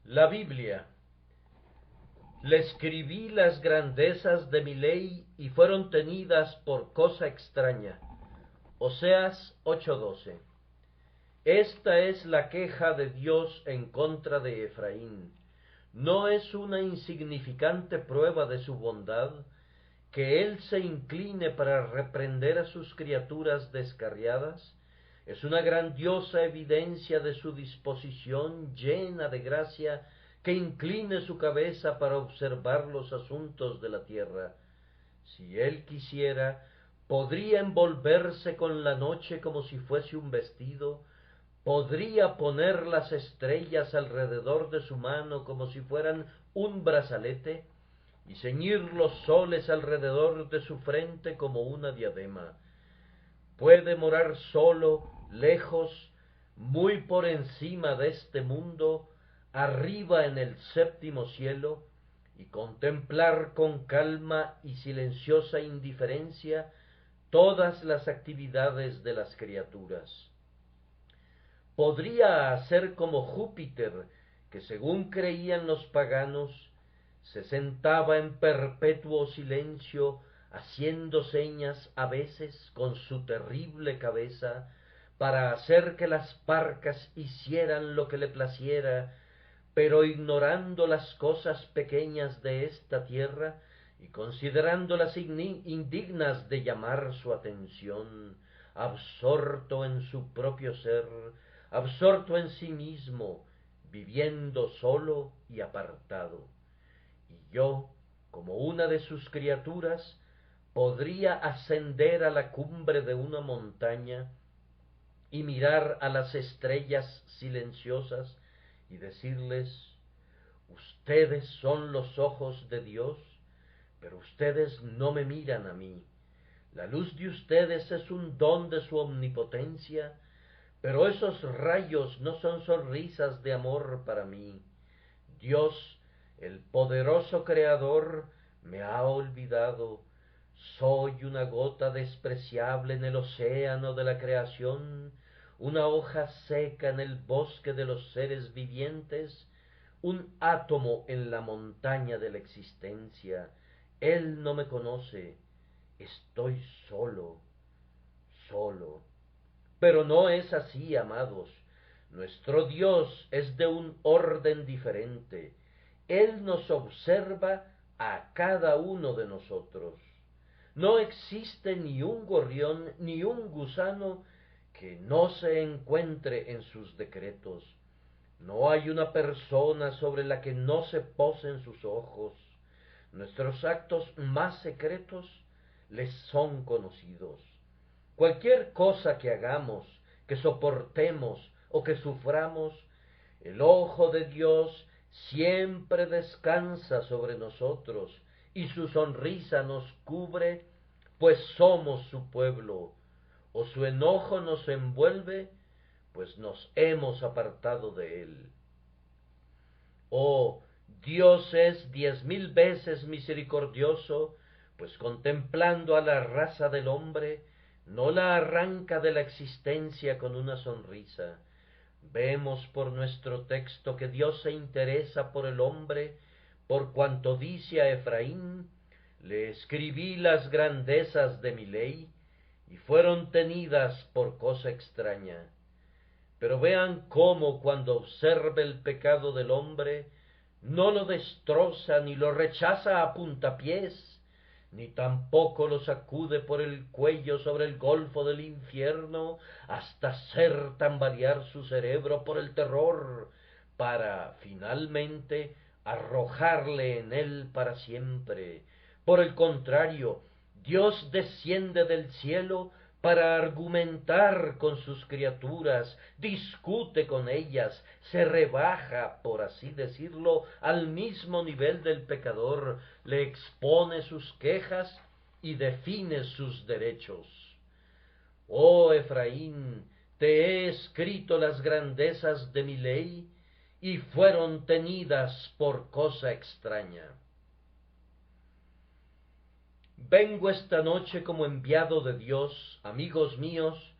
La Biblia. Le escribí las grandezas de mi ley y fueron tenidas por cosa extraña. Oseas 8:12. Esta es la queja de Dios en contra de Efraín. ¿No es una insignificante prueba de su bondad que él se incline para reprender a sus criaturas descarriadas? Es una grandiosa evidencia de su disposición llena de gracia que incline su cabeza para observar los asuntos de la tierra. Si él quisiera, podría envolverse con la noche como si fuese un vestido, podría poner las estrellas alrededor de su mano como si fueran un brazalete, y ceñir los soles alrededor de su frente como una diadema. Puede morar solo, lejos, muy por encima de este mundo, arriba en el séptimo cielo, y contemplar con calma y silenciosa indiferencia todas las actividades de las criaturas. Podría hacer como Júpiter, que según creían los paganos, se sentaba en perpetuo silencio, haciendo señas a veces con su terrible cabeza, para hacer que las parcas hicieran lo que le placiera, pero ignorando las cosas pequeñas de esta tierra y considerándolas indignas de llamar su atención, absorto en su propio ser, absorto en sí mismo, viviendo solo y apartado. Y yo, como una de sus criaturas, podría ascender a la cumbre de una montaña y mirar a las estrellas silenciosas y decirles: ustedes son los ojos de Dios, pero ustedes no me miran a mí. La luz de ustedes es un don de su omnipotencia, pero esos rayos no son sonrisas de amor para mí. Dios, el poderoso Creador, me ha olvidado. Soy una gota despreciable en el océano de la creación, una hoja seca en el bosque de los seres vivientes, un átomo en la montaña de la existencia. Él no me conoce. Estoy solo, solo. Pero no es así, amados. Nuestro Dios es de un orden diferente. Él nos observa a cada uno de nosotros. No existe ni un gorrión ni un gusano que no se encuentre en sus decretos. No hay una persona sobre la que no se posen sus ojos. Nuestros actos más secretos les son conocidos. Cualquier cosa que hagamos, que soportemos o que suframos, el ojo de Dios siempre descansa sobre nosotros y su sonrisa nos cubre, pues somos su pueblo, o su enojo nos envuelve, pues nos hemos apartado de él. Oh, Dios es 10.000 veces misericordioso, pues contemplando a la raza del hombre, no la arranca de la existencia con una sonrisa. Vemos por nuestro texto que Dios se interesa por el hombre, por cuanto dice a Efraín: le escribí las grandezas de mi ley, y fueron tenidas por cosa extraña. Pero vean cómo, cuando observa el pecado del hombre, no lo destroza ni lo rechaza a puntapiés, ni tampoco lo sacude por el cuello sobre el golfo del infierno hasta hacer tambalear su cerebro por el terror, para finalmente arrojarle en él para siempre. Por el contrario, Dios desciende del cielo para argumentar con sus criaturas, discute con ellas, se rebaja, por así decirlo, al mismo nivel del pecador, le expone sus quejas y define sus derechos. Oh Efraín, te he escrito las grandezas de mi ley, y fueron tenidas por cosa extraña. Vengo esta noche como enviado de Dios, amigos míos,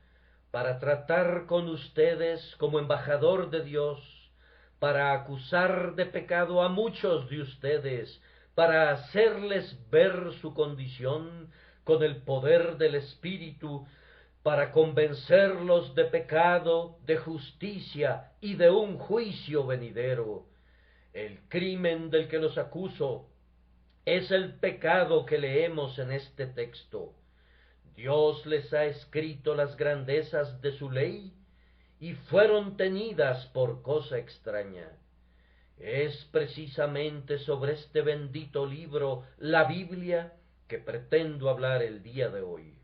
para tratar con ustedes como embajador de Dios, para acusar de pecado a muchos de ustedes, para hacerles ver su condición con el poder del Espíritu, para convencerlos de pecado, de justicia y de un juicio venidero. El crimen del que los acuso es el pecado que leemos en este texto. Dios les ha escrito las grandezas de su ley y fueron tenidas por cosa extraña. Es precisamente sobre este bendito libro, la Biblia, que pretendo hablar el día de hoy.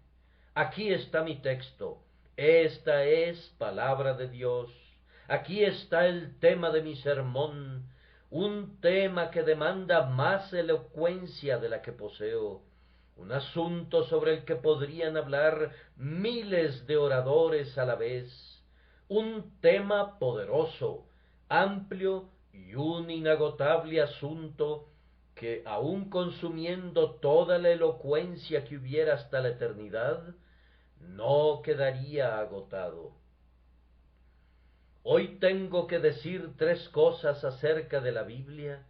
Aquí está mi texto, esta es palabra de Dios, aquí está el tema de mi sermón, un tema que demanda más elocuencia de la que poseo, un asunto sobre el que podrían hablar miles de oradores a la vez, un tema poderoso, amplio y un inagotable asunto que, aun consumiendo toda la elocuencia que hubiera hasta la eternidad, no quedaría agotado. Hoy tengo que decir tres cosas acerca de la Biblia,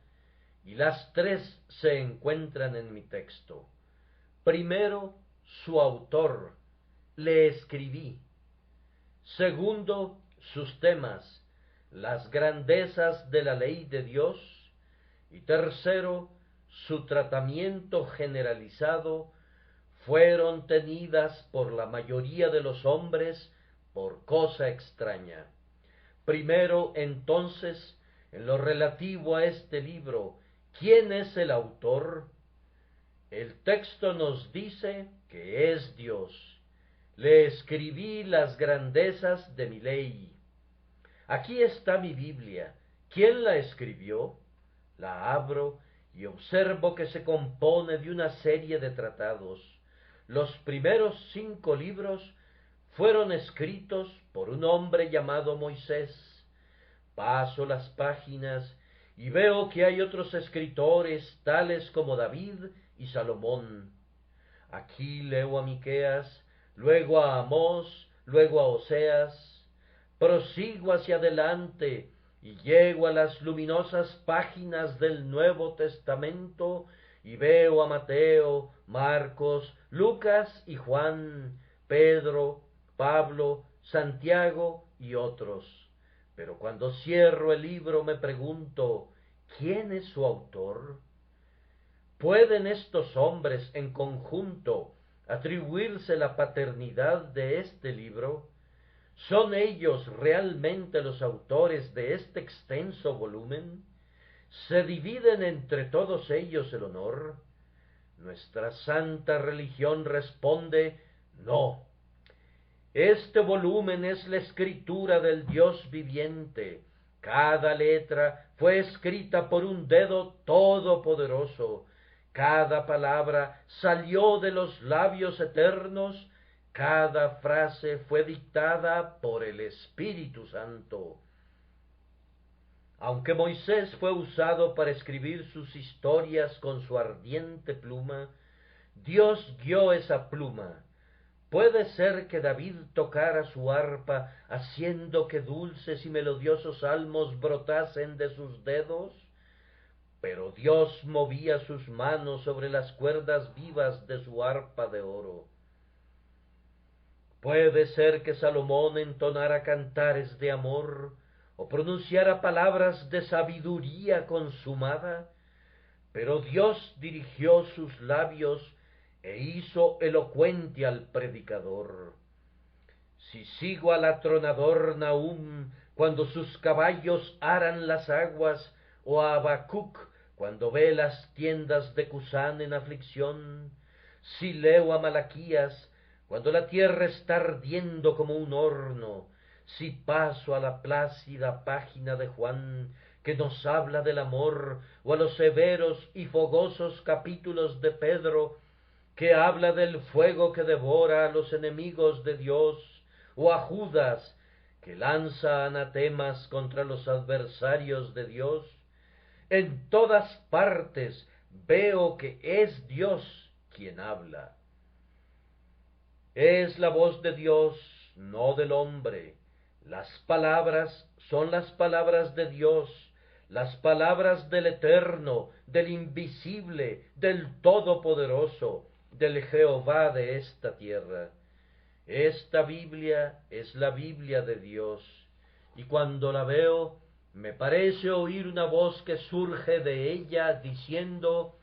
y las tres se encuentran en mi texto. Primero, su autor, le escribí. Segundo, sus temas, las grandezas de la ley de Dios. Y tercero, su tratamiento generalizado, fueron tenidas por la mayoría de los hombres por cosa extraña. Primero, entonces, en lo relativo a este libro, ¿quién es el autor? El texto nos dice que es Dios. Le escribí las grandezas de mi ley. Aquí está mi Biblia. ¿Quién la escribió? La abro y observo que se compone de una serie de tratados. Los primeros 5 libros fueron escritos por un hombre llamado Moisés. Paso las páginas y veo que hay otros escritores tales como David y Salomón. Aquí leo a Miqueas, luego a Amós, luego a Oseas. Prosigo hacia adelante y llego a las luminosas páginas del Nuevo Testamento y veo a Mateo, Marcos, Lucas y Juan, Pedro, Pablo, Santiago y otros. Pero cuando cierro el libro me pregunto, ¿quién es su autor? ¿Pueden estos hombres en conjunto atribuirse la paternidad de este libro? ¿Son ellos realmente los autores de este extenso volumen? ¿Se dividen entre todos ellos el honor? Nuestra santa religión responde, no. Este volumen es la escritura del Dios viviente. Cada letra fue escrita por un dedo todopoderoso. Cada palabra salió de los labios eternos. Cada frase fue dictada por el Espíritu Santo. Aunque Moisés fue usado para escribir sus historias con su ardiente pluma, Dios guió esa pluma. Puede ser que David tocara su arpa haciendo que dulces y melodiosos salmos brotasen de sus dedos, pero Dios movía sus manos sobre las cuerdas vivas de su arpa de oro. Puede ser que Salomón entonara cantares de amor o pronunciara palabras de sabiduría consumada, pero Dios dirigió sus labios e hizo elocuente al predicador. Si sigo al atronador Nahum cuando sus caballos aran las aguas, o a Habacuc cuando ve las tiendas de Cusán en aflicción, si leo a Malaquías cuando la tierra está ardiendo como un horno, si paso a la plácida página de Juan que nos habla del amor, o a los severos y fogosos capítulos de Pedro que habla del fuego que devora a los enemigos de Dios, o a Judas que lanza anatemas contra los adversarios de Dios, en todas partes veo que es Dios quien habla. Es la voz de Dios, no del hombre. Las palabras son las palabras de Dios, las palabras del Eterno, del Invisible, del Todopoderoso, del Jehová de esta tierra. Esta Biblia es la Biblia de Dios, y cuando la veo, me parece oír una voz que surge de ella diciendo: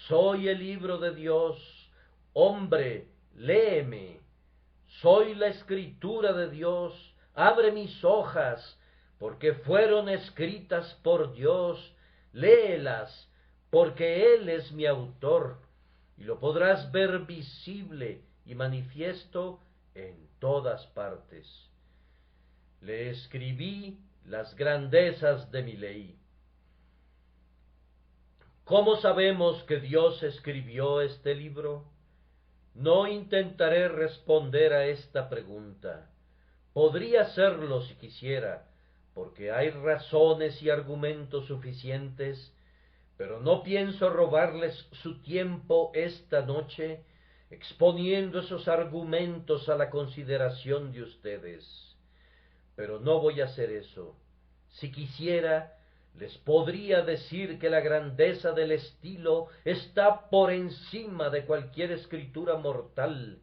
soy el libro de Dios, hombre, léeme. Soy la escritura de Dios, abre mis hojas, porque fueron escritas por Dios, léelas, porque Él es mi autor, y lo podrás ver visible y manifiesto en todas partes. Le escribí las grandezas de mi ley. ¿Cómo sabemos que Dios escribió este libro? No intentaré responder a esta pregunta. Podría hacerlo si quisiera, porque hay razones y argumentos suficientes, pero no pienso robarles su tiempo esta noche exponiendo esos argumentos a la consideración de ustedes. Pero no voy a hacer eso. Si quisiera, les podría decir que la grandeza del estilo está por encima de cualquier escritura mortal,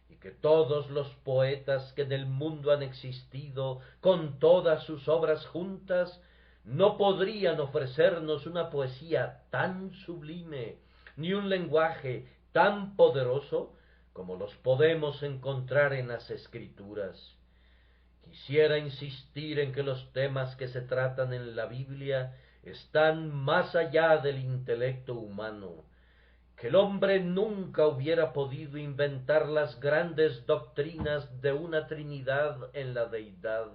y que todos los poetas que en el mundo han existido, con todas sus obras juntas, no podrían ofrecernos una poesía tan sublime, ni un lenguaje tan poderoso como los podemos encontrar en las escrituras. Quisiera insistir en que los temas que se tratan en la Biblia están más allá del intelecto humano, que el hombre nunca hubiera podido inventar las grandes doctrinas de una Trinidad en la deidad,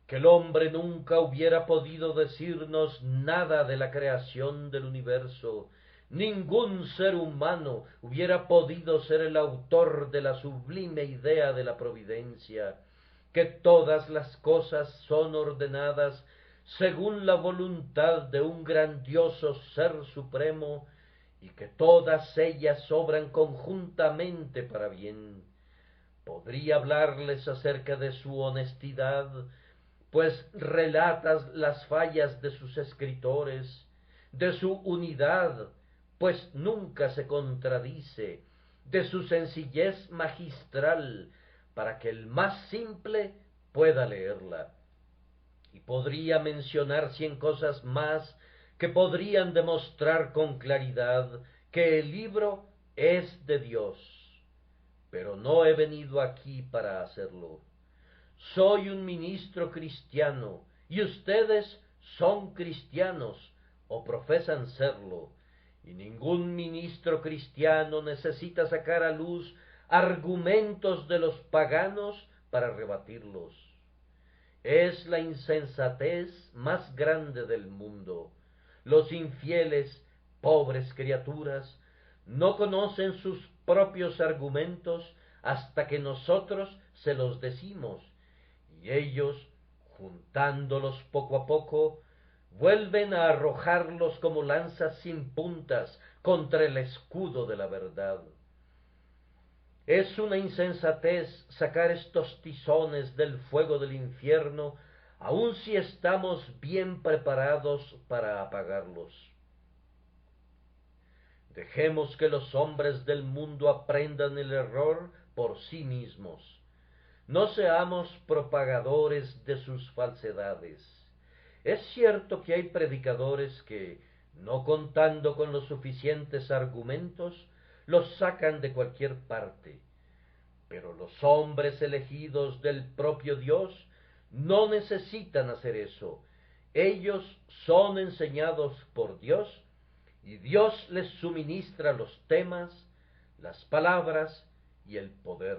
que el hombre nunca hubiera podido decirnos nada de la creación del universo, ningún ser humano hubiera podido ser el autor de la sublime idea de la providencia, que todas las cosas son ordenadas según la voluntad de un grandioso Ser Supremo, y que todas ellas obran conjuntamente para bien. Podría hablarles acerca de su honestidad, pues relatas las fallas de sus escritores, de su unidad, pues nunca se contradice, de su sencillez magistral, para que el más simple pueda leerla. Y podría mencionar 100 cosas más que podrían demostrar con claridad que el libro es de Dios, pero no he venido aquí para hacerlo. Soy un ministro cristiano, y ustedes son cristianos, o profesan serlo, y ningún ministro cristiano necesita sacar a luz argumentos de los paganos para rebatirlos. Es la insensatez más grande del mundo. Los infieles, pobres criaturas, no conocen sus propios argumentos hasta que nosotros se los decimos, y ellos, juntándolos poco a poco, vuelven a arrojarlos como lanzas sin puntas contra el escudo de la verdad. Es una insensatez sacar estos tizones del fuego del infierno, aun si estamos bien preparados para apagarlos. Dejemos que los hombres del mundo aprendan el error por sí mismos. No seamos propagadores de sus falsedades. Es cierto que hay predicadores que, no contando con los suficientes argumentos, los sacan de cualquier parte, pero los hombres elegidos del propio Dios no necesitan hacer eso. Ellos son enseñados por Dios, y Dios les suministra los temas, las palabras y el poder.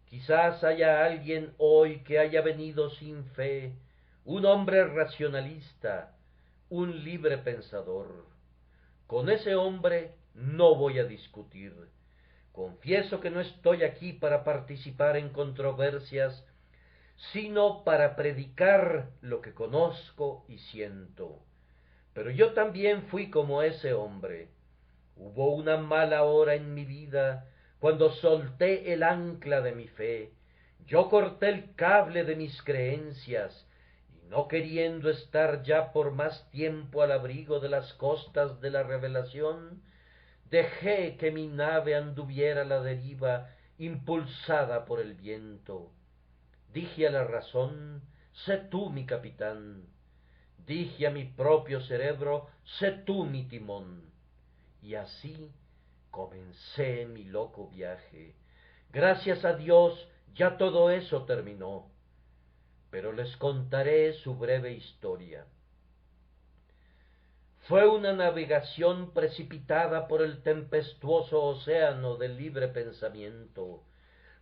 Quizás haya alguien hoy que haya venido sin fe, un hombre racionalista, un libre pensador. Con ese hombre no voy a discutir. Confieso que no estoy aquí para participar en controversias, sino para predicar lo que conozco y siento. Pero yo también fui como ese hombre. Hubo una mala hora en mi vida cuando solté el ancla de mi fe. Yo corté el cable de mis creencias, y no queriendo estar ya por más tiempo al abrigo de las costas de la revelación, dejé que mi nave anduviera a la deriva, impulsada por el viento. Dije a la razón, sé tú mi capitán. Dije a mi propio cerebro, sé tú mi timón. Y así comencé mi loco viaje. Gracias a Dios, ya todo eso terminó. Pero les contaré su breve historia. Fue una navegación precipitada por el tempestuoso océano del libre pensamiento.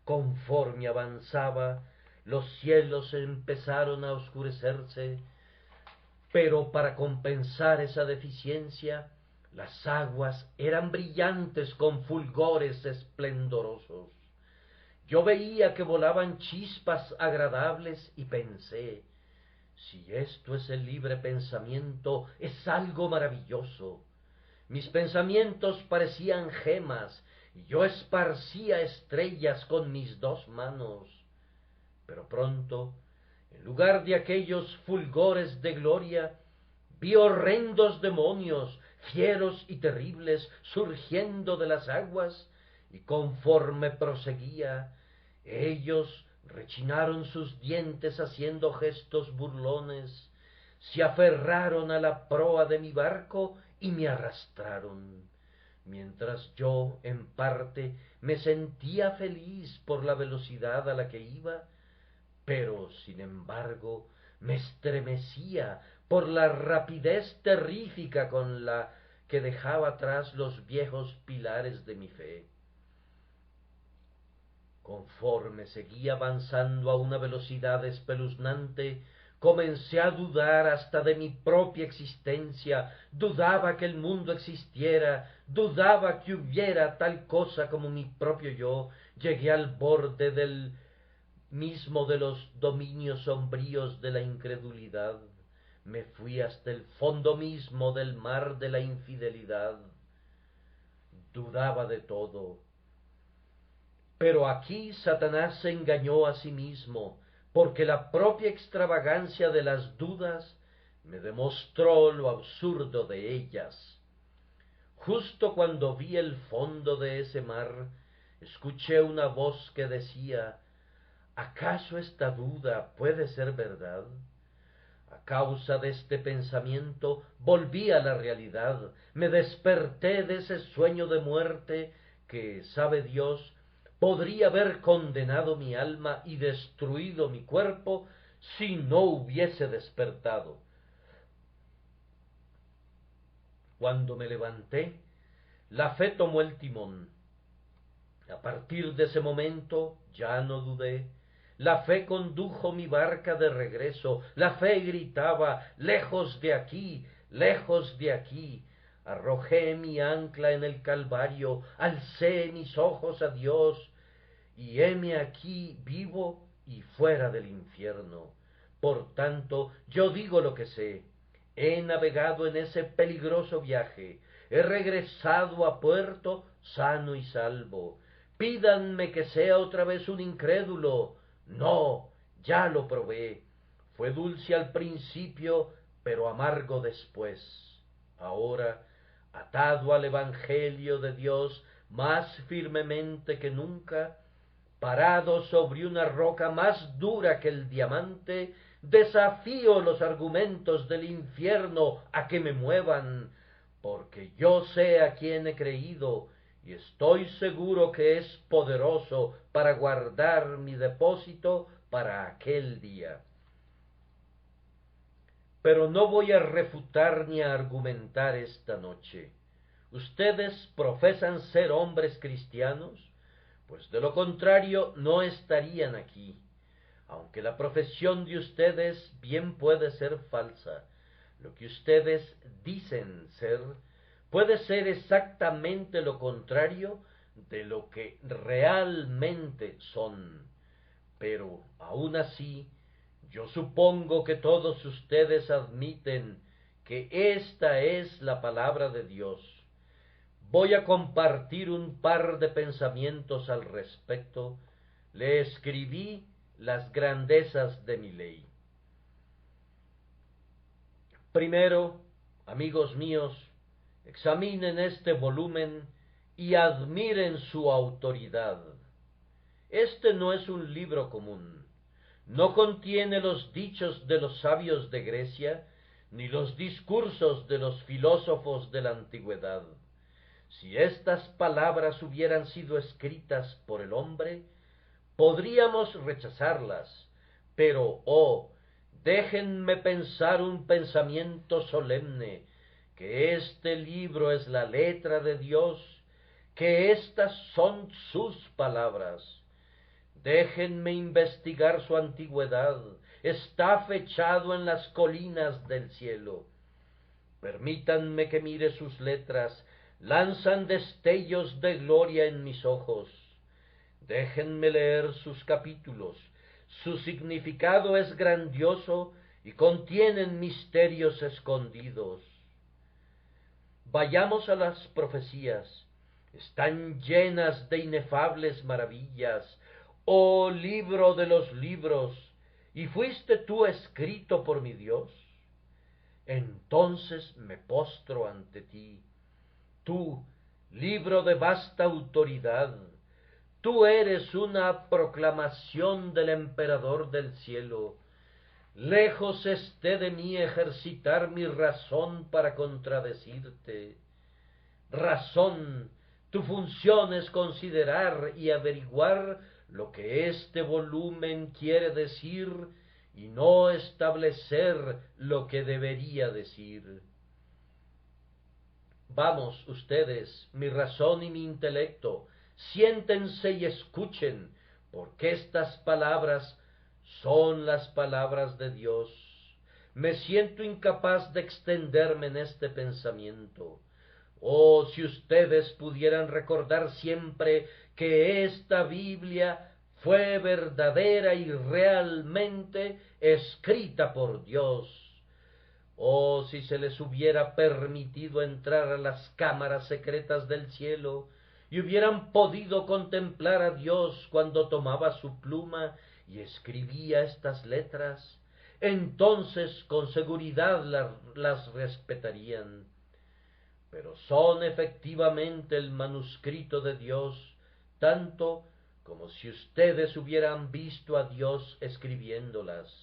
Conforme avanzaba, los cielos empezaron a oscurecerse, pero para compensar esa deficiencia, las aguas eran brillantes con fulgores esplendorosos. Yo veía que volaban chispas agradables y pensé, si esto es el libre pensamiento, es algo maravilloso. Mis pensamientos parecían gemas, y yo esparcía estrellas con mis dos manos. Pero pronto, en lugar de aquellos fulgores de gloria, vi horrendos demonios, fieros y terribles, surgiendo de las aguas, y conforme proseguía, ellos rechinaron sus dientes haciendo gestos burlones, se aferraron a la proa de mi barco y me arrastraron, mientras yo, en parte, me sentía feliz por la velocidad a la que iba, pero, sin embargo, me estremecía por la rapidez terrífica con la que dejaba atrás los viejos pilares de mi fe. Conforme seguía avanzando a una velocidad espeluznante, comencé a dudar hasta de mi propia existencia, dudaba que el mundo existiera, dudaba que hubiera tal cosa como mi propio yo, llegué al borde del mismo de los dominios sombríos de la incredulidad, me fui hasta el fondo mismo del mar de la infidelidad, dudaba de todo. Pero aquí Satanás se engañó a sí mismo, porque la propia extravagancia de las dudas me demostró lo absurdo de ellas. Justo cuando vi el fondo de ese mar, escuché una voz que decía, ¿acaso esta duda puede ser verdad? A causa de este pensamiento volví a la realidad, me desperté de ese sueño de muerte que, sabe Dios, podría haber condenado mi alma y destruido mi cuerpo si no hubiese despertado. Cuando me levanté, la fe tomó el timón. A partir de ese momento ya no dudé. La fe condujo mi barca de regreso. La fe gritaba, lejos de aquí, lejos de aquí. Arrojé mi ancla en el Calvario, alcé mis ojos a Dios, y heme aquí vivo y fuera del infierno. Por tanto, yo digo lo que sé. He navegado en ese peligroso viaje, he regresado a puerto sano y salvo. Pídanme que sea otra vez un incrédulo. No, ya lo probé. Fue dulce al principio, pero amargo después. Ahora, atado al Evangelio de Dios más firmemente que nunca, parado sobre una roca más dura que el diamante, desafío los argumentos del infierno a que me muevan, porque yo sé a quién he creído, y estoy seguro que es poderoso para guardar mi depósito para aquel día. Pero no voy a refutar ni a argumentar esta noche. ¿Ustedes profesan ser hombres cristianos? Pues de lo contrario no estarían aquí. Aunque la profesión de ustedes bien puede ser falsa, lo que ustedes dicen ser puede ser exactamente lo contrario de lo que realmente son. Pero aun así, yo supongo que todos ustedes admiten que esta es la palabra de Dios. Voy a compartir un par de pensamientos al respecto. Le escribí las grandezas de mi ley. Primero, amigos míos, examinen este volumen y admiren su autoridad. Este no es un libro común. No contiene los dichos de los sabios de Grecia, ni los discursos de los filósofos de la antigüedad. Si estas palabras hubieran sido escritas por el hombre, podríamos rechazarlas, pero, déjenme pensar un pensamiento solemne, que este libro es la letra de Dios, que estas son sus palabras. Déjenme investigar su antigüedad, está fechado en las colinas del cielo. Permítanme que mire sus letras, lanzan destellos de gloria en mis ojos. Déjenme leer sus capítulos, su significado es grandioso y contienen misterios escondidos. Vayamos a las profecías, están llenas de inefables maravillas. Oh libro de los libros, ¿y fuiste tú escrito por mi Dios? Entonces me postro ante ti. Tú, libro de vasta autoridad, tú eres una proclamación del emperador del cielo. Lejos esté de mí ejercitar mi razón para contradecirte. Razón, tu función es considerar y averiguar lo que este volumen quiere decir y no establecer lo que debería decir. Vamos, ustedes, mi razón y mi intelecto, siéntense y escuchen, porque estas palabras son las palabras de Dios. Me siento incapaz de extenderme en este pensamiento. Oh, si ustedes pudieran recordar siempre que esta Biblia fue verdadera y realmente escrita por Dios. Oh, si se les hubiera permitido entrar a las cámaras secretas del cielo y hubieran podido contemplar a Dios cuando tomaba su pluma y escribía estas letras, entonces con seguridad las respetarían. Pero son efectivamente el manuscrito de Dios, tanto como si ustedes hubieran visto a Dios escribiéndolas.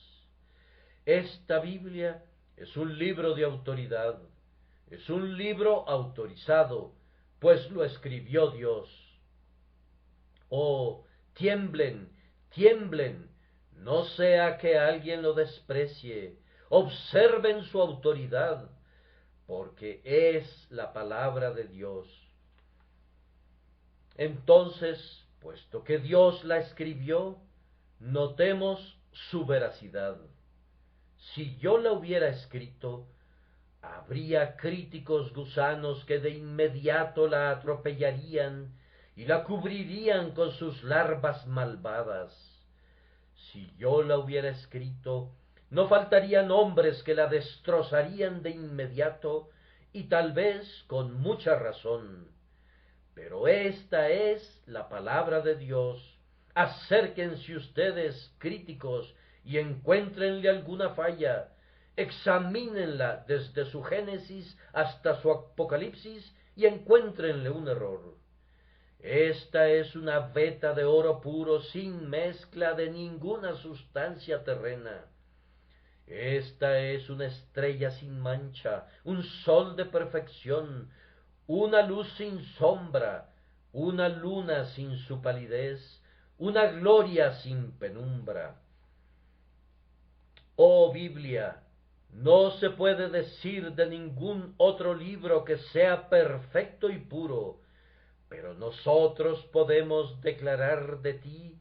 Esta Biblia es un libro de autoridad, es un libro autorizado, pues lo escribió Dios. Oh, tiemblen, tiemblen, no sea que alguien lo desprecie, observen su autoridad, porque es la palabra de Dios. Entonces, puesto que Dios la escribió, notemos su veracidad. Si yo la hubiera escrito, habría críticos gusanos que de inmediato la atropellarían y la cubrirían con sus larvas malvadas. Si yo la hubiera escrito, no faltarían hombres que la destrozarían de inmediato y tal vez con mucha razón. Pero esta es la palabra de Dios. Acérquense ustedes, críticos, y encuéntrenle alguna falla. Examínenla desde su Génesis hasta su Apocalipsis y encuéntrenle un error. Esta es una veta de oro puro sin mezcla de ninguna sustancia terrena. Esta es una estrella sin mancha, un sol de perfección, una luz sin sombra, una luna sin su palidez, una gloria sin penumbra. Oh Biblia, no se puede decir de ningún otro libro que sea perfecto y puro, pero nosotros podemos declarar de ti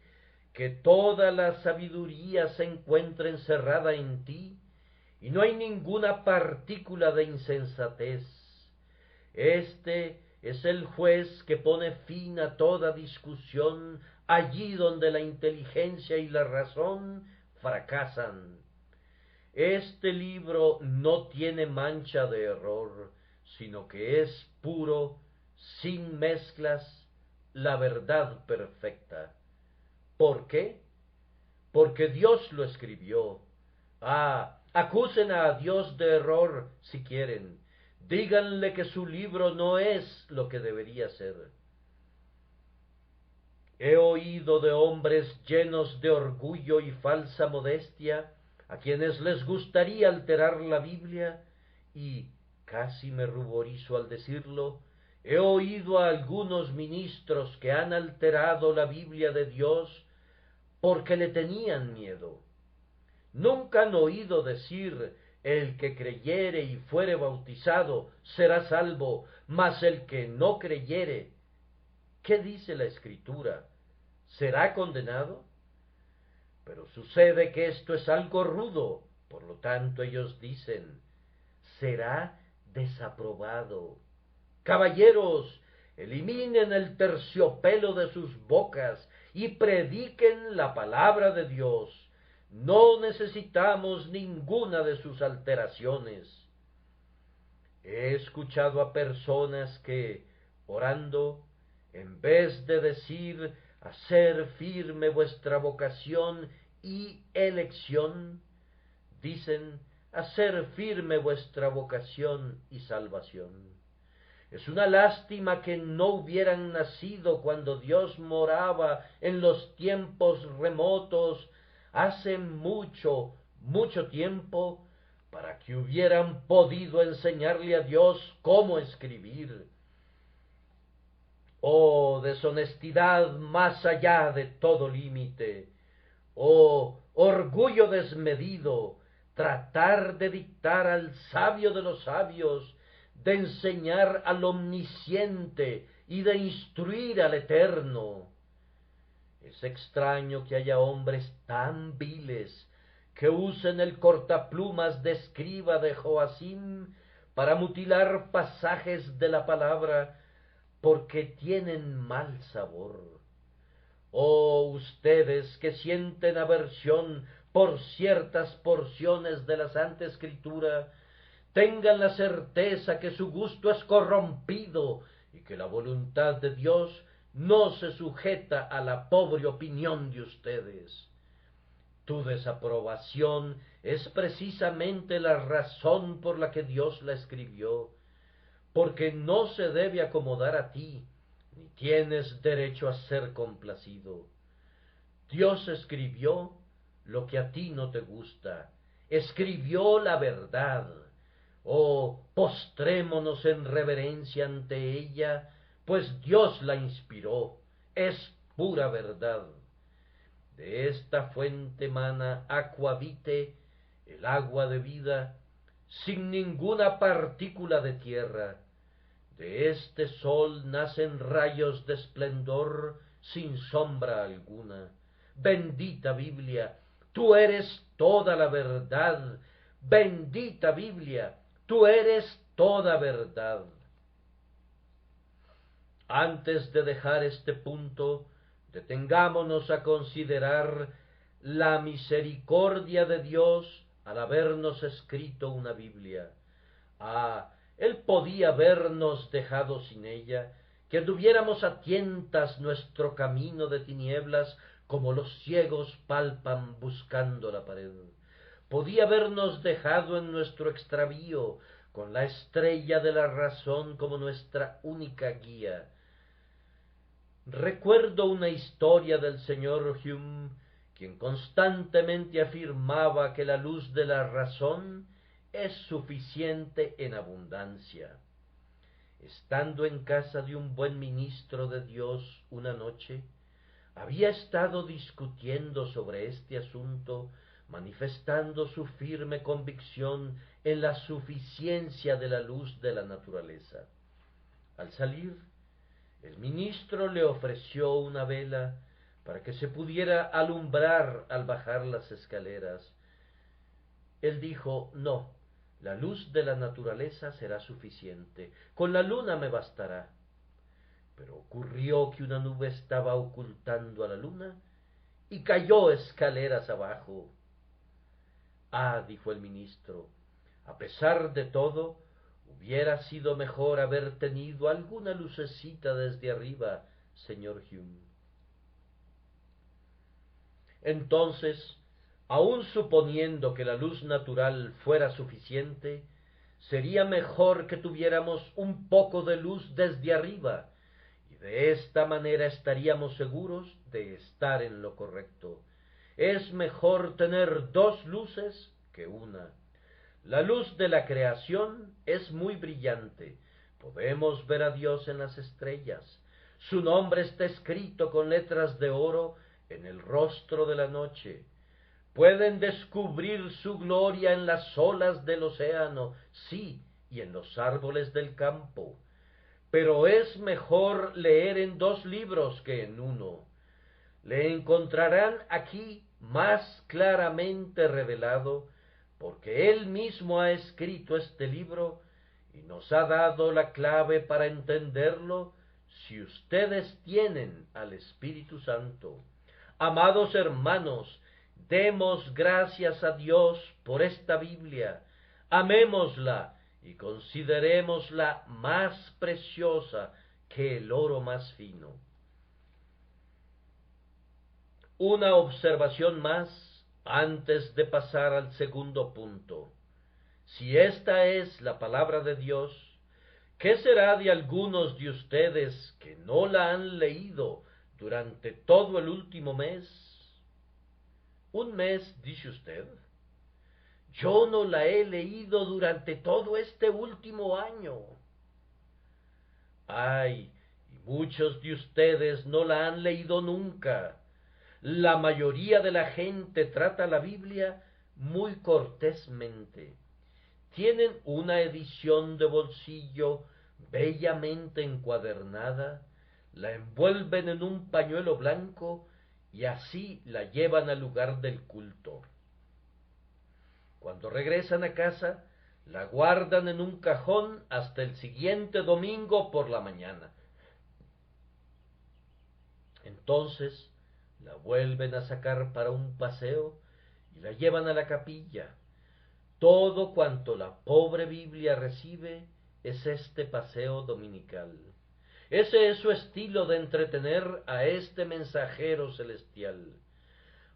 que toda la sabiduría se encuentra encerrada en ti, y no hay ninguna partícula de insensatez. Este es el juez que pone fin a toda discusión allí donde la inteligencia y la razón fracasan. Este libro no tiene mancha de error, sino que es puro, sin mezclas, la verdad perfecta. ¿Por qué? porque Dios lo escribió. Acusen a Dios de error si quieren. Díganle que su libro no es lo que debería ser. He oído de hombres llenos de orgullo y falsa modestia, a quienes les gustaría alterar la Biblia, y casi me ruborizo al decirlo, he oído a algunos ministros que han alterado la Biblia de Dios porque le tenían miedo. Nunca han oído decir: el que creyere y fuere bautizado será salvo, mas el que no creyere, ¿qué dice la Escritura? ¿Será condenado? Pero sucede que esto es algo rudo, por lo tanto ellos dicen: será desaprobado. Caballeros, eliminen el terciopelo de sus bocas y prediquen la palabra de Dios. No necesitamos ninguna de sus alteraciones. He escuchado a personas que, orando, en vez de decir: hacer firme vuestra vocación y elección, dicen: hacer firme vuestra vocación y salvación. Es una lástima que no hubieran nacido cuando Dios moraba en los tiempos remotos, hace mucho, mucho tiempo, para que hubieran podido enseñarle a Dios cómo escribir. Oh, deshonestidad más allá de todo límite. Oh, orgullo desmedido, tratar de dictar al sabio de los sabios, de enseñar al omnisciente y de instruir al eterno. Es extraño que haya hombres tan viles que usen el cortaplumas de escriba de Joacim para mutilar pasajes de la palabra, porque tienen mal sabor. Oh, ustedes que sienten aversión por ciertas porciones de la Santa Escritura, tengan la certeza que su gusto es corrompido y que la voluntad de Dios no se sujeta a la pobre opinión de ustedes. Tu desaprobación es precisamente la razón por la que Dios la escribió, porque no se debe acomodar a ti, ni tienes derecho a ser complacido. Dios escribió lo que a ti no te gusta, escribió la verdad. Oh, postrémonos en reverencia ante ella, pues Dios la inspiró, es pura verdad. De esta fuente mana aqua vitae, el agua de vida, sin ninguna partícula de tierra. De este sol nacen rayos de esplendor sin sombra alguna. Bendita Biblia, tú eres toda la verdad. Bendita Biblia, tú eres toda verdad. Antes de dejar este punto, detengámonos a considerar la misericordia de Dios al habernos escrito una Biblia. Él podía habernos dejado sin ella, que anduviéramos a tientas nuestro camino de tinieblas, como los ciegos palpan buscando la pared. Podía habernos dejado en nuestro extravío, con la estrella de la razón como nuestra única guía. Recuerdo una historia del señor Hume, quien constantemente afirmaba que la luz de la razón es suficiente en abundancia. Estando en casa de un buen ministro de Dios una noche, había estado discutiendo sobre este asunto, manifestando su firme convicción en la suficiencia de la luz de la naturaleza. Al salir, el ministro le ofreció una vela para que se pudiera alumbrar al bajar las escaleras. Él dijo: no, la luz de la naturaleza será suficiente, con la luna me bastará. Pero ocurrió que una nube estaba ocultando a la luna y cayó escaleras abajo. Dijo el ministro, a pesar de todo, hubiera sido mejor haber tenido alguna lucecita desde arriba, señor Hume. Entonces, aun suponiendo que la luz natural fuera suficiente, sería mejor que tuviéramos un poco de luz desde arriba, y de esta manera estaríamos seguros de estar en lo correcto. Es mejor tener dos luces que una. La luz de la creación es muy brillante. Podemos ver a Dios en las estrellas. Su nombre está escrito con letras de oro en el rostro de la noche. Pueden descubrir su gloria en las olas del océano, sí, y en los árboles del campo. Pero es mejor leer en dos libros que en uno. Le encontrarán aquí más claramente revelado, porque Él mismo ha escrito este libro y nos ha dado la clave para entenderlo si ustedes tienen al Espíritu Santo. Amados hermanos, demos gracias a Dios por esta Biblia, amémosla y considerémosla más preciosa que el oro más fino. Una observación más antes de pasar al segundo punto. Si esta es la palabra de Dios, ¿qué será de algunos de ustedes que no la han leído durante todo el último mes? ¿Un mes, dice usted? Yo no la he leído durante todo este último año. Ay, y muchos de ustedes no la han leído nunca. La mayoría de la gente trata la Biblia muy cortésmente. Tienen una edición de bolsillo bellamente encuadernada, la envuelven en un pañuelo blanco y así la llevan al lugar del culto. Cuando regresan a casa, la guardan en un cajón hasta el siguiente domingo por la mañana. Entonces la vuelven a sacar para un paseo y la llevan a la capilla. Todo cuanto la pobre Biblia recibe es este paseo dominical. Ese es su estilo de entretener a este mensajero celestial.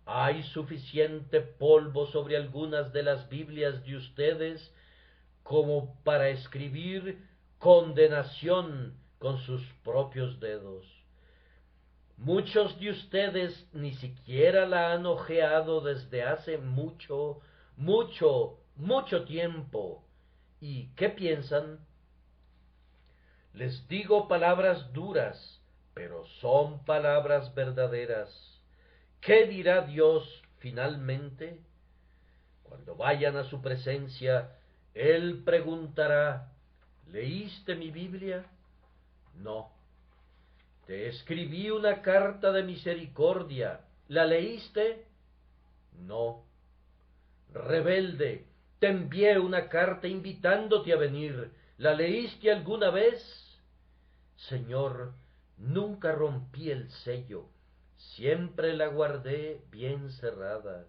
Hay suficiente polvo sobre algunas de las Biblias de ustedes como para escribir condenación con sus propios dedos. Muchos de ustedes ni siquiera la han hojeado desde hace mucho tiempo. ¿Y qué piensan? Les digo palabras duras, pero son palabras verdaderas. ¿Qué dirá Dios finalmente? Cuando vayan a su presencia, Él preguntará, ¿leíste mi Biblia? No. Te escribí una carta de misericordia. ¿La leíste? No. Rebelde, te envié una carta invitándote a venir. ¿La leíste alguna vez? Señor, nunca rompí el sello. Siempre la guardé bien cerrada.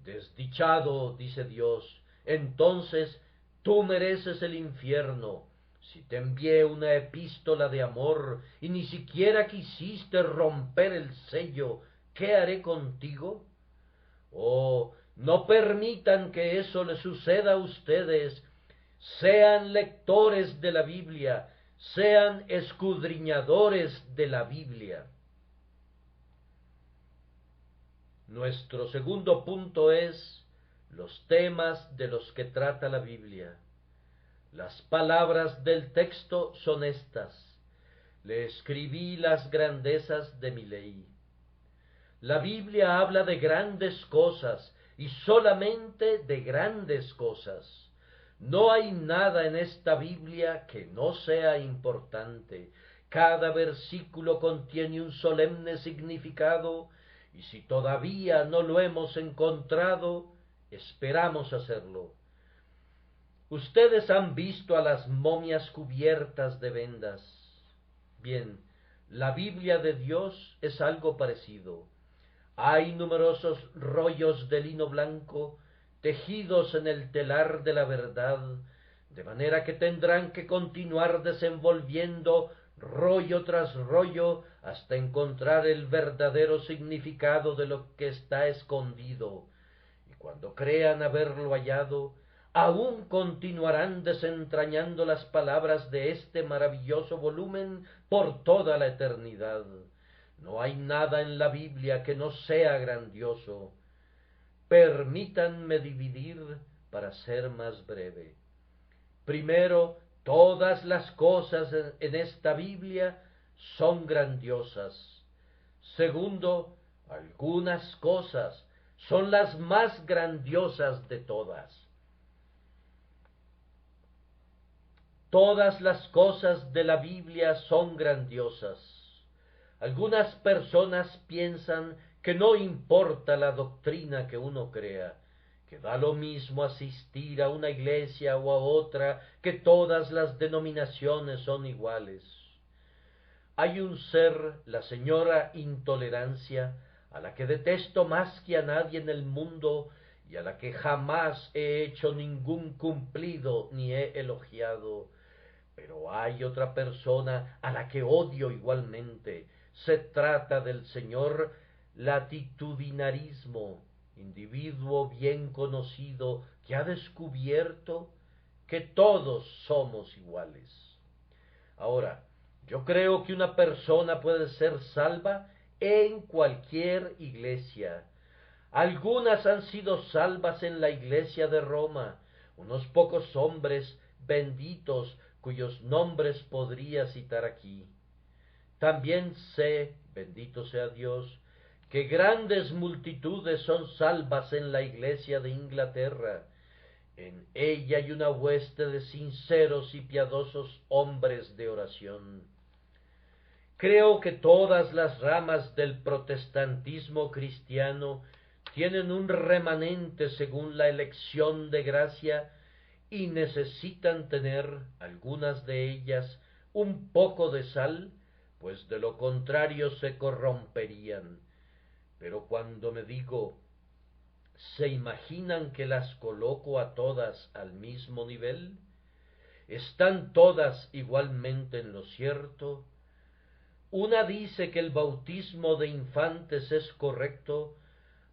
Desdichado, dice Dios, entonces tú mereces el infierno. Si te envié una epístola de amor y ni siquiera quisiste romper el sello, ¿qué haré contigo? Oh, no permitan que eso les suceda a ustedes. Sean lectores de la Biblia, sean escudriñadores de la Biblia. Nuestro segundo punto es los temas de los que trata la Biblia. Las palabras del texto son estas: le escribí las grandezas de mi ley. La Biblia habla de grandes cosas y solamente de grandes cosas. No hay nada en esta Biblia que no sea importante. Cada versículo contiene un solemne significado y si todavía no lo hemos encontrado, esperamos hacerlo. Ustedes han visto a las momias cubiertas de vendas. Bien, la Biblia de Dios es algo parecido. Hay numerosos rollos de lino blanco tejidos en el telar de la verdad, de manera que tendrán que continuar desenvolviendo rollo tras rollo, hasta encontrar el verdadero significado de lo que está escondido, y cuando crean haberlo hallado, aún continuarán desentrañando las palabras de este maravilloso volumen por toda la eternidad. No hay nada en la Biblia que no sea grandioso. Permítanme dividir para ser más breve. Primero, todas las cosas en esta Biblia son grandiosas. Segundo, algunas cosas son las más grandiosas de todas. Todas las cosas de la Biblia son grandiosas. Algunas personas piensan que no importa la doctrina que uno crea, que da lo mismo asistir a una iglesia o a otra, que todas las denominaciones son iguales. Hay un ser, la señora Intolerancia, a la que detesto más que a nadie en el mundo y a la que jamás he hecho ningún cumplido ni he elogiado. Pero hay otra persona a la que odio igualmente. Se trata del señor Latitudinarismo, individuo bien conocido que ha descubierto que todos somos iguales. Ahora, yo creo que una persona puede ser salva en cualquier iglesia. Algunas han sido salvas en la iglesia de Roma, unos pocos hombres benditos cuyos nombres podría citar aquí. También sé, bendito sea Dios, que grandes multitudes son salvas en la iglesia de Inglaterra. En ella hay una hueste de sinceros y piadosos hombres de oración. Creo que todas las ramas del protestantismo cristiano tienen un remanente según la elección de gracia y necesitan tener, algunas de ellas, un poco de sal, pues de lo contrario se corromperían. Pero cuando me digo, ¿se imaginan que las coloco a todas al mismo nivel? ¿Están todas igualmente en lo cierto? Una dice que el bautismo de infantes es correcto,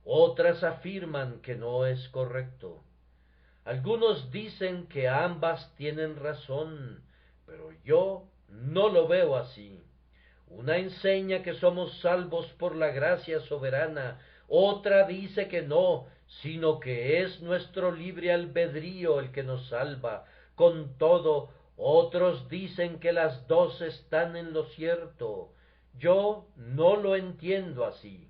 otras afirman que no es correcto. Algunos dicen que ambas tienen razón, pero yo no lo veo así. Una enseña que somos salvos por la gracia soberana, otra dice que no, sino que es nuestro libre albedrío el que nos salva. Con todo, otros dicen que las dos están en lo cierto. Yo no lo entiendo así.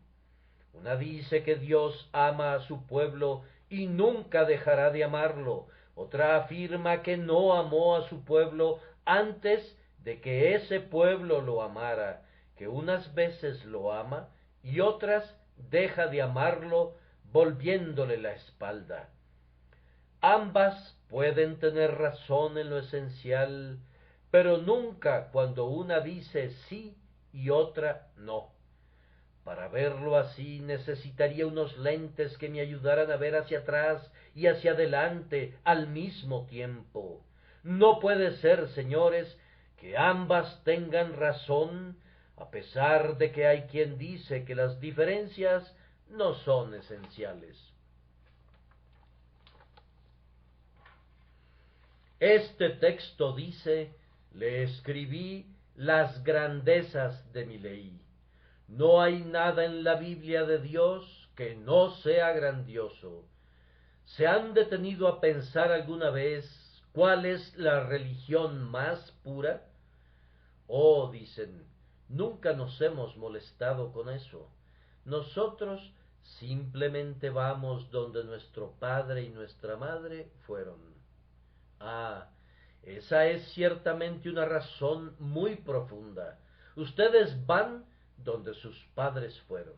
Una dice que Dios ama a su pueblo y nunca dejará de amarlo. Otra afirma que no amó a su pueblo antes de que ese pueblo lo amara, que unas veces lo ama y otras deja de amarlo volviéndole la espalda. Ambas pueden tener razón en lo esencial, pero nunca cuando una dice sí y otra no. Para verlo así necesitaría unos lentes que me ayudaran a ver hacia atrás y hacia adelante al mismo tiempo. No puede ser, señores, que ambas tengan razón, a pesar de que hay quien dice que las diferencias no son esenciales. Este texto dice, le escribí las grandezas de mi ley. No hay nada en la Biblia de Dios que no sea grandioso. ¿Se han detenido a pensar alguna vez cuál es la religión más pura? Oh, dicen, nunca nos hemos molestado con eso. Nosotros simplemente vamos donde nuestro padre y nuestra madre fueron. Ah, esa es ciertamente una razón muy profunda. Ustedes van donde sus padres fueron.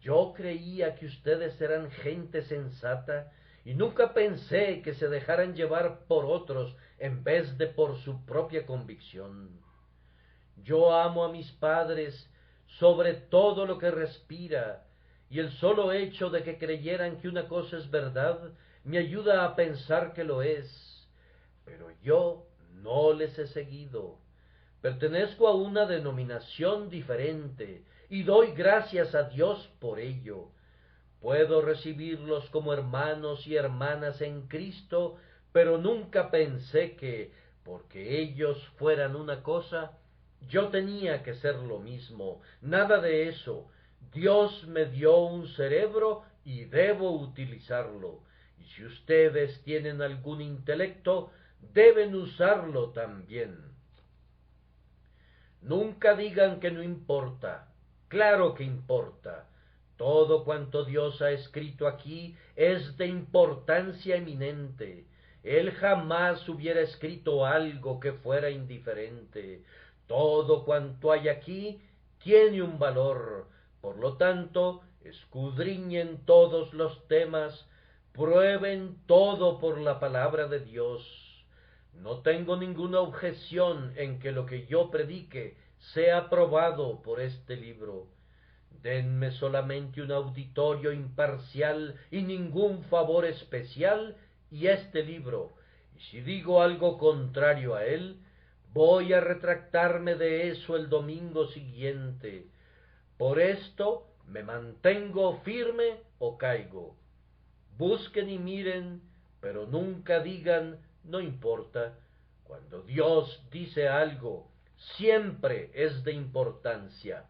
Yo creía que ustedes eran gente sensata y nunca pensé que se dejaran llevar por otros en vez de por su propia convicción. Yo amo a mis padres sobre todo lo que respira, y el solo hecho de que creyeran que una cosa es verdad me ayuda a pensar que lo es. Pero yo no les he seguido. Pertenezco a una denominación diferente y doy gracias a Dios por ello. Puedo recibirlos como hermanos y hermanas en Cristo, pero nunca pensé que, porque ellos fueran una cosa, yo tenía que ser lo mismo. Nada de eso. Dios me dio un cerebro y debo utilizarlo. Y si ustedes tienen algún intelecto, deben usarlo también. Nunca digan que no importa. Claro que importa. Todo cuanto Dios ha escrito aquí es de importancia eminente. Él jamás hubiera escrito algo que fuera indiferente. Todo cuanto hay aquí tiene un valor. Por lo tanto, escudriñen todos los temas, prueben todo por la palabra de Dios. No tengo ninguna objeción en que lo que yo predique sea aprobado por este libro. Denme solamente un auditorio imparcial y ningún favor especial y este libro, y si digo algo contrario a él, voy a retractarme de eso el domingo siguiente. Por esto me mantengo firme o caigo. Busquen y miren, pero nunca digan no importa. Cuando Dios dice algo, siempre es de importancia.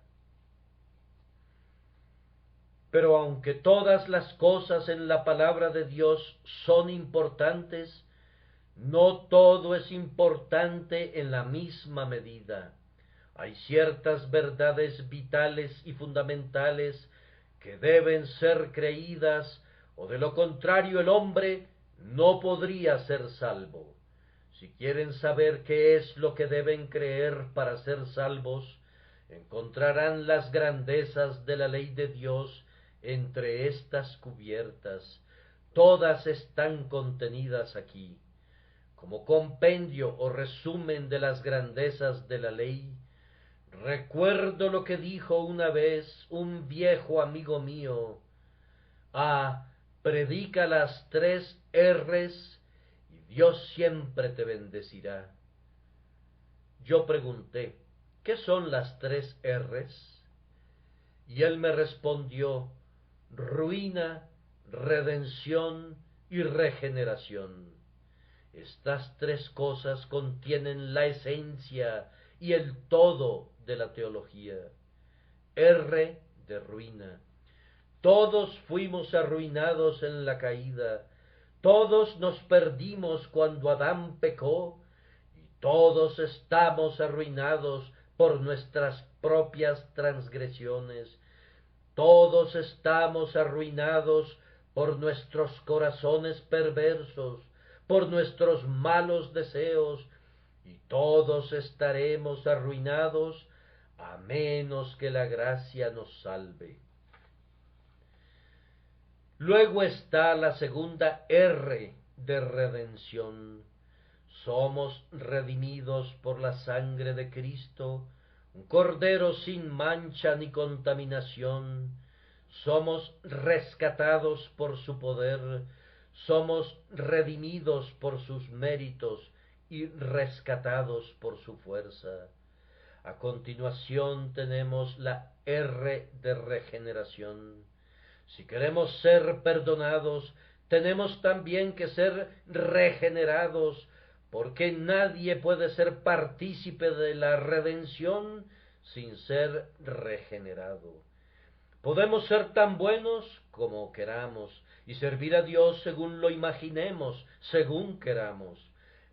Pero aunque todas las cosas en la palabra de Dios son importantes, no todo es importante en la misma medida. Hay ciertas verdades vitales y fundamentales que deben ser creídas, o de lo contrario el hombre no podría ser salvo. Si quieren saber qué es lo que deben creer para ser salvos, encontrarán las grandezas de la ley de Dios entre estas cubiertas. Todas están contenidas aquí. Como compendio o resumen de las grandezas de la ley, recuerdo lo que dijo una vez un viejo amigo mío: predica las 3 R's y Dios siempre te bendecirá. Yo pregunté: ¿qué son las 3 R's? Y él me respondió: ruina, redención y regeneración. Estas 3 cosas contienen la esencia y el todo de la teología. R de ruina. Todos fuimos arruinados en la caída, todos nos perdimos cuando Adán pecó, y todos estamos arruinados por nuestras propias transgresiones. Todos estamos arruinados por nuestros corazones perversos, por nuestros malos deseos, y todos estaremos arruinados a menos que la gracia nos salve. Luego está la segunda R de redención. Somos redimidos por la sangre de Cristo, un cordero sin mancha ni contaminación. Somos rescatados por su poder, somos redimidos por sus méritos y rescatados por su fuerza. A continuación tenemos la R de regeneración. Si queremos ser perdonados, tenemos también que ser regenerados, porque nadie puede ser partícipe de la redención sin ser regenerado. Podemos ser tan buenos como queramos y servir a Dios según lo imaginemos, según queramos.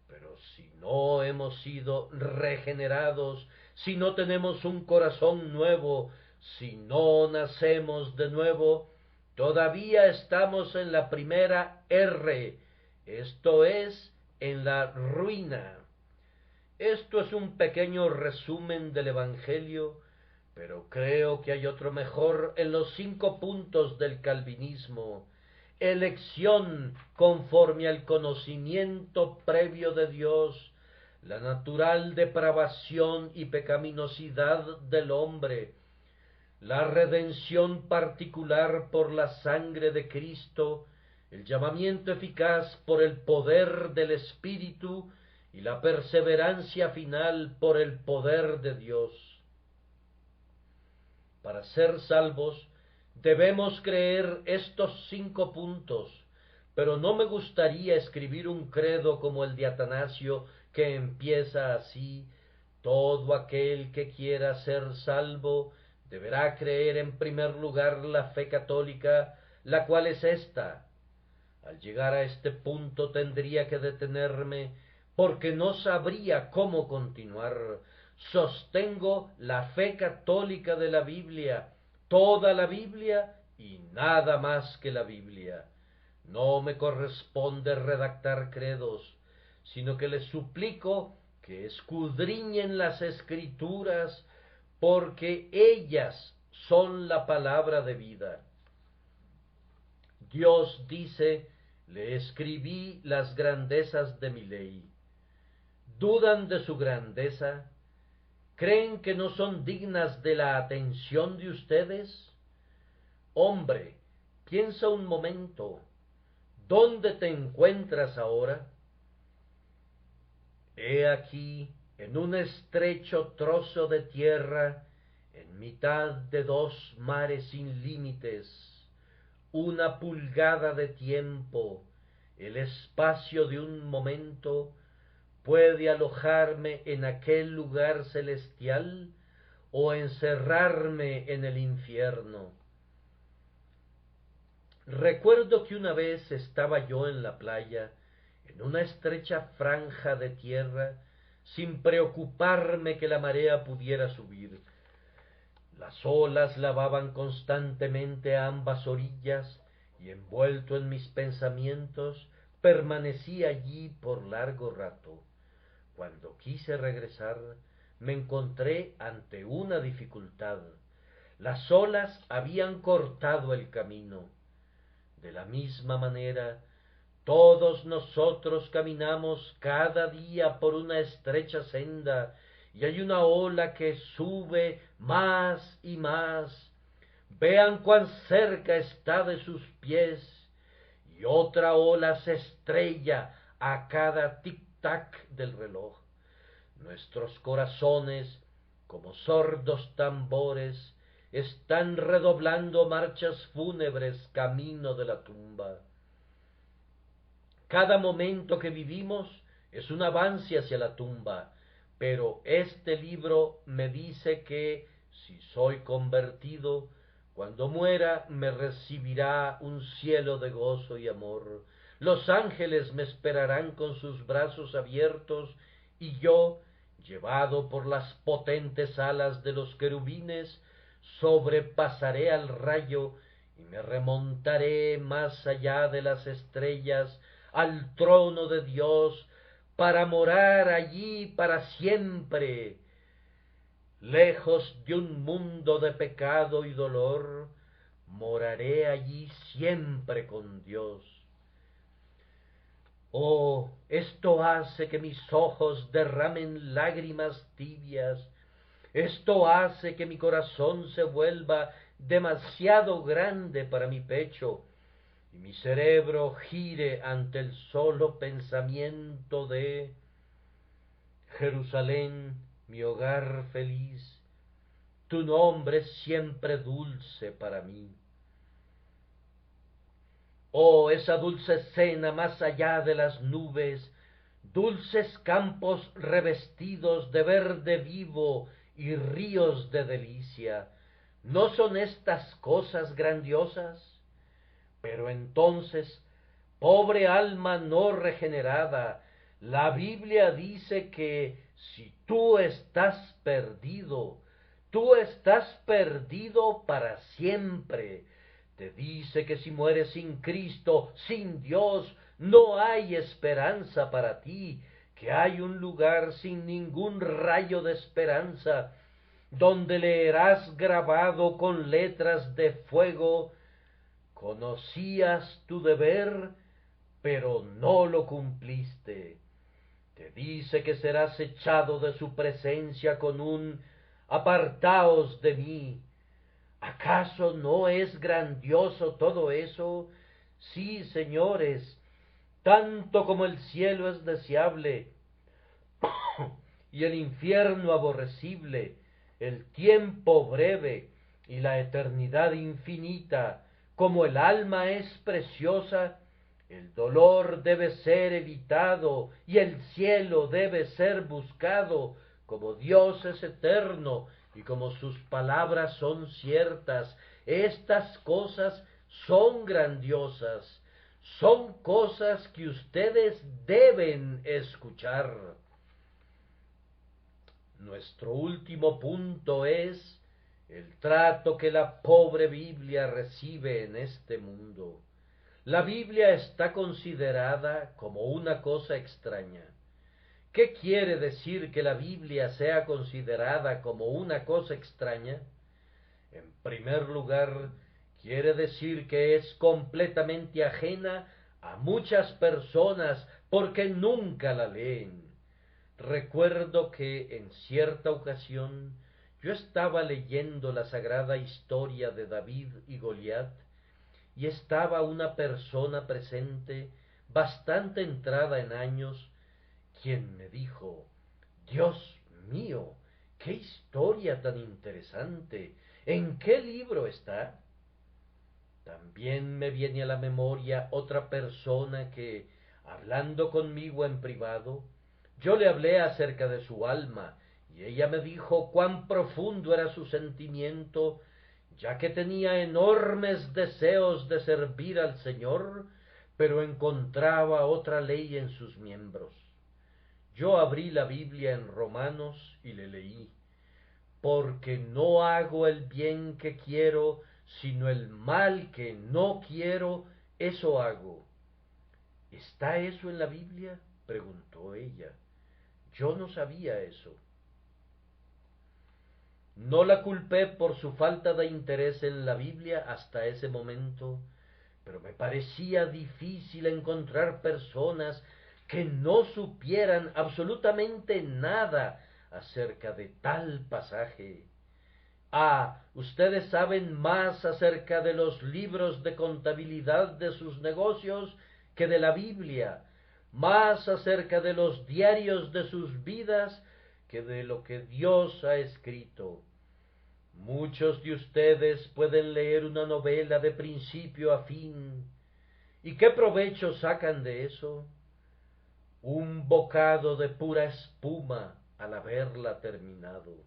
Pero si no hemos sido regenerados, si no tenemos un corazón nuevo, si no nacemos de nuevo, todavía estamos en la primera R, esto es, en la ruina. Esto es un pequeño resumen del Evangelio, pero creo que hay otro mejor en los 5 puntos del calvinismo. Elección conforme al conocimiento previo de Dios, la natural depravación y pecaminosidad del hombre, la redención particular por la sangre de Cristo, el llamamiento eficaz por el poder del Espíritu y la perseverancia final por el poder de Dios. Para ser salvos debemos creer estos 5 puntos, pero no me gustaría escribir un credo como el de Atanasio, que empieza así: todo aquel que quiera ser salvo deberá creer en primer lugar la fe católica, la cual es esta. Al llegar a este punto tendría que detenerme, porque no sabría cómo continuar. Sostengo la fe católica de la Biblia, toda la Biblia y nada más que la Biblia. No me corresponde redactar credos, sino que les suplico que escudriñen las Escrituras, porque ellas son la palabra de vida. Dios dice: le escribí las grandezas de mi ley. ¿Dudan de su grandeza? ¿Creen que no son dignas de la atención de ustedes? Hombre, piensa un momento. ¿Dónde te encuentras ahora? He aquí, en un estrecho trozo de tierra, en mitad de 2 mares sin límites, 1 pulgada de tiempo, el espacio de un momento, puede alojarme en aquel lugar celestial o encerrarme en el infierno. Recuerdo que una vez estaba yo en la playa, en una estrecha franja de tierra, sin preocuparme que la marea pudiera subir. Las olas lavaban constantemente a ambas orillas, y envuelto en mis pensamientos, permanecí allí por largo rato. Cuando quise regresar, me encontré ante una dificultad. Las olas habían cortado el camino. De la misma manera, todos nosotros caminamos cada día por una estrecha senda, y hay una ola que sube más y más. Vean cuán cerca está de sus pies, y otra ola se estrella a cada tic-tac del reloj. Nuestros corazones, como sordos tambores, están redoblando marchas fúnebres camino de la tumba. Cada momento que vivimos es un avance hacia la tumba, pero este libro me dice que, si soy convertido, cuando muera me recibirá un cielo de gozo y amor. Los ángeles me esperarán con sus brazos abiertos, y yo, llevado por las potentes alas de los querubines, sobrepasaré al rayo y me remontaré más allá de las estrellas al trono de Dios, para morar allí para siempre. Lejos de un mundo de pecado y dolor, moraré allí siempre con Dios. Oh, esto hace que mis ojos derramen lágrimas tibias, esto hace que mi corazón se vuelva demasiado grande para mi pecho, y mi cerebro gire ante el solo pensamiento de: Jerusalén, mi hogar feliz, tu nombre es siempre dulce para mí. Oh, esa dulce escena más allá de las nubes, dulces campos revestidos de verde vivo y ríos de delicia. ¿No son estas cosas grandiosas? Pero entonces, pobre alma no regenerada, la Biblia dice que si tú estás perdido para siempre. Te dice que si mueres sin Cristo, sin Dios, no hay esperanza para ti, que hay un lugar sin ningún rayo de esperanza, donde leerás grabado con letras de fuego: conocías tu deber, pero no lo cumpliste. Te dice que serás echado de su presencia con un: apartaos de mí. ¿Acaso no es grandioso todo eso? Sí, señores, tanto como el cielo es deseable, y el infierno aborrecible, el tiempo breve y la eternidad infinita, como el alma es preciosa, el dolor debe ser evitado y el cielo debe ser buscado, como Dios es eterno y como sus palabras son ciertas. Estas cosas son grandiosas, son cosas que ustedes deben escuchar. Nuestro último punto es el trato que la pobre Biblia recibe en este mundo. La Biblia está considerada como una cosa extraña. ¿Qué quiere decir que la Biblia sea considerada como una cosa extraña? En primer lugar, quiere decir que es completamente ajena a muchas personas porque nunca la leen. Recuerdo que en cierta ocasión yo estaba leyendo la sagrada historia de David y Goliat y estaba una persona presente bastante entrada en años, quien me dijo: Dios mío, qué historia tan interesante, ¿en qué libro está? También me viene a la memoria otra persona que, hablando conmigo en privado, yo le hablé acerca de su alma, y ella me dijo cuán profundo era su sentimiento, ya que tenía enormes deseos de servir al Señor, pero encontraba otra ley en sus miembros. Yo abrí la Biblia en Romanos y le leí: porque no hago el bien que quiero, sino el mal que no quiero, eso hago. ¿Está eso en la Biblia?, preguntó ella. Yo no sabía eso. No la culpé por su falta de interés en la Biblia hasta ese momento, pero me parecía difícil encontrar personas que no supieran absolutamente nada acerca de tal pasaje. Ah, ustedes saben más acerca de los libros de contabilidad de sus negocios que de la Biblia, más acerca de los diarios de sus vidas que de lo que Dios ha escrito. Muchos de ustedes pueden leer una novela de principio a fin. ¿Y qué provecho sacan de eso? Un bocado de pura espuma al haberla terminado.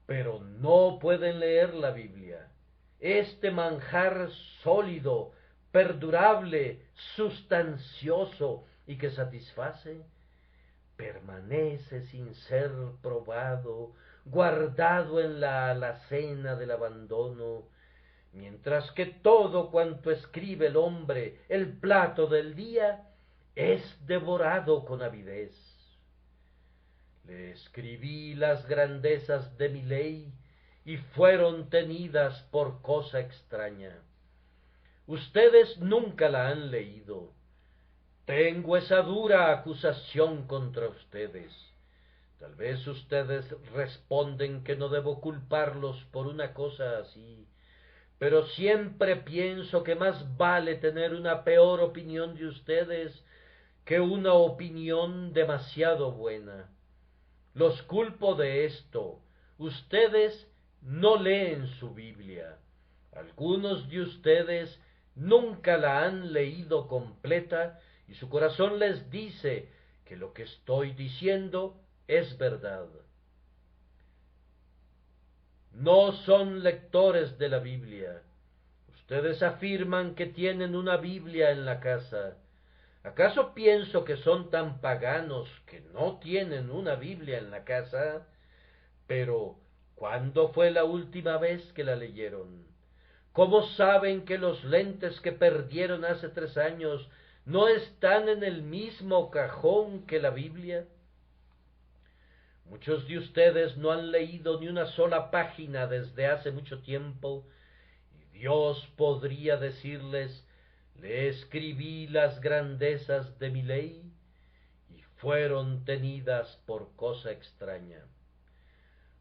Pero no pueden leer la Biblia. Este manjar sólido, perdurable, sustancioso y que satisface, permanece sin ser probado, guardado en la alacena del abandono, mientras que todo cuanto escribe el hombre, el plato del día, es devorado con avidez. Le escribí las grandezas de mi ley y fueron tenidas por cosa extraña. Ustedes nunca la han leído. Tengo esa dura acusación contra ustedes. Tal vez ustedes responden que no debo culparlos por una cosa así, pero siempre pienso que más vale tener una peor opinión de ustedes que una opinión demasiado buena. Los culpo de esto. Ustedes no leen su Biblia. Algunos de ustedes nunca la han leído completa y su corazón les dice que lo que estoy diciendo es verdad. No son lectores de la Biblia. Ustedes afirman que tienen una Biblia en la casa. ¿Acaso pienso que son tan paganos que no tienen una Biblia en la casa? Pero, ¿cuándo fue la última vez que la leyeron? ¿Cómo saben que los lentes que perdieron hace 3 años no están en el mismo cajón que la Biblia? Muchos de ustedes no han leído ni una sola página desde hace mucho tiempo, y Dios podría decirles: le escribí las grandezas de mi ley, y fueron tenidas por cosa extraña.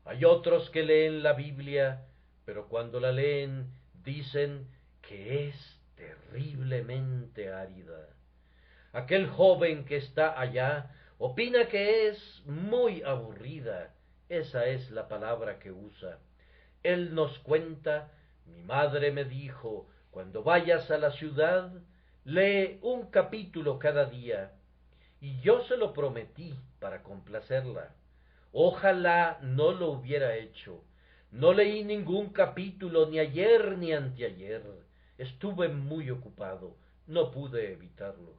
Hay otros que leen la Biblia, pero cuando la leen dicen que es terriblemente árida. Aquel joven que está allá Opina que es muy aburrida, esa es la palabra que usa. Él nos cuenta, mi madre me dijo, cuando vayas a la ciudad, lee un capítulo cada día. Y yo se lo prometí para complacerla. Ojalá no lo hubiera hecho. No leí ningún capítulo ni ayer ni anteayer. Estuve muy ocupado, no pude evitarlo.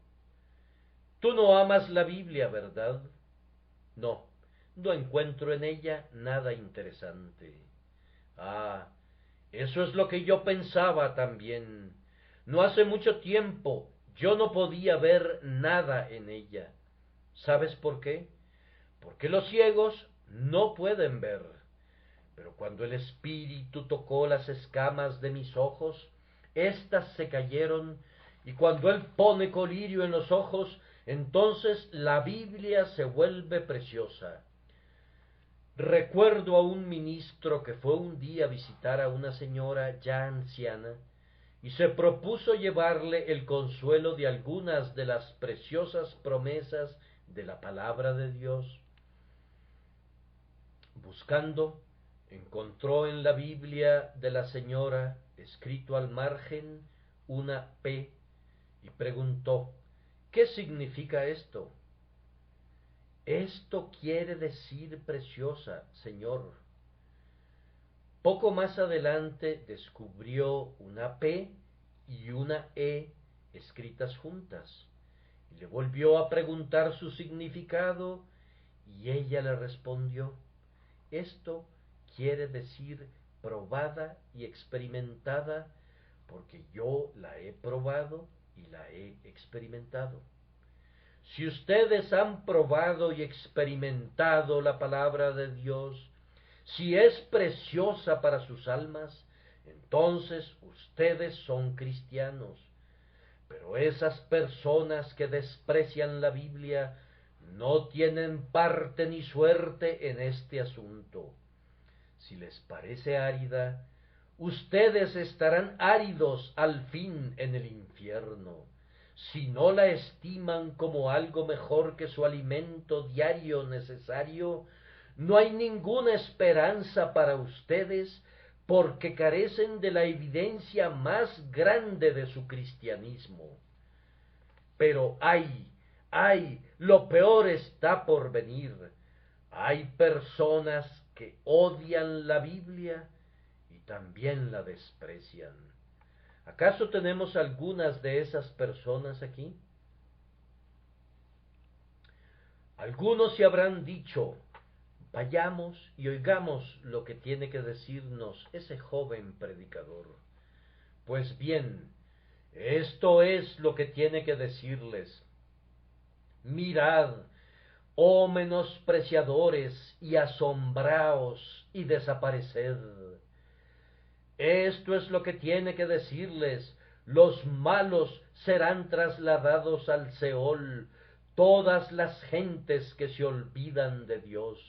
Tú no amas la Biblia, ¿verdad? No, no encuentro en ella nada interesante. Ah, eso es lo que yo pensaba también. No hace mucho tiempo yo no podía ver nada en ella. ¿Sabes por qué? Porque los ciegos no pueden ver. Pero cuando el Espíritu tocó las escamas de mis ojos, éstas se cayeron, y cuando Él pone colirio en los ojos, entonces la Biblia se vuelve preciosa. Recuerdo a un ministro que fue un día a visitar a una señora ya anciana y se propuso llevarle el consuelo de algunas de las preciosas promesas de la palabra de Dios. Buscando, encontró en la Biblia de la señora, escrito al margen, una P, y preguntó, ¿qué significa esto? Esto quiere decir preciosa, señor. Poco más adelante descubrió una P y una E escritas juntas, y le volvió a preguntar su significado, y ella le respondió, esto quiere decir probada y experimentada, porque yo la he probado y la he experimentado. Si ustedes han probado y experimentado la palabra de Dios, si es preciosa para sus almas, entonces ustedes son cristianos. Pero esas personas que desprecian la Biblia no tienen parte ni suerte en este asunto. Si les parece árida, ustedes estarán áridos al fin en el infierno. Si no la estiman como algo mejor que su alimento diario necesario, no hay ninguna esperanza para ustedes porque carecen de la evidencia más grande de su cristianismo. Pero lo peor está por venir. Hay personas que odian la Biblia y también la desprecian. ¿Acaso tenemos algunas de esas personas aquí? Algunos se habrán dicho, vayamos y oigamos lo que tiene que decirnos ese joven predicador. Pues bien, esto es lo que tiene que decirles. Mirad, oh menospreciadores, y asombraos y desapareced. Esto es lo que tiene que decirles, los malos serán trasladados al Seol, todas las gentes que se olvidan de Dios.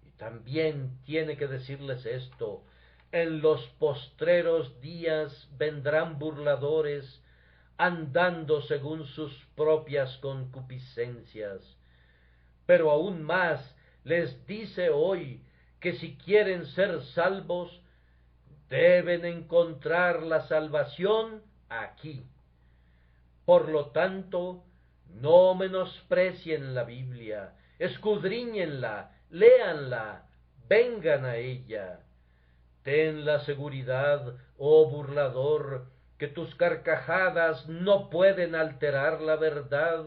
Y también tiene que decirles esto, en los postreros días vendrán burladores, andando según sus propias concupiscencias. Pero aún más les dice hoy que si quieren ser salvos, deben encontrar la salvación aquí. Por lo tanto, no menosprecien la Biblia, escudriñenla, léanla, vengan a ella. Ten la seguridad, oh burlador, que tus carcajadas no pueden alterar la verdad,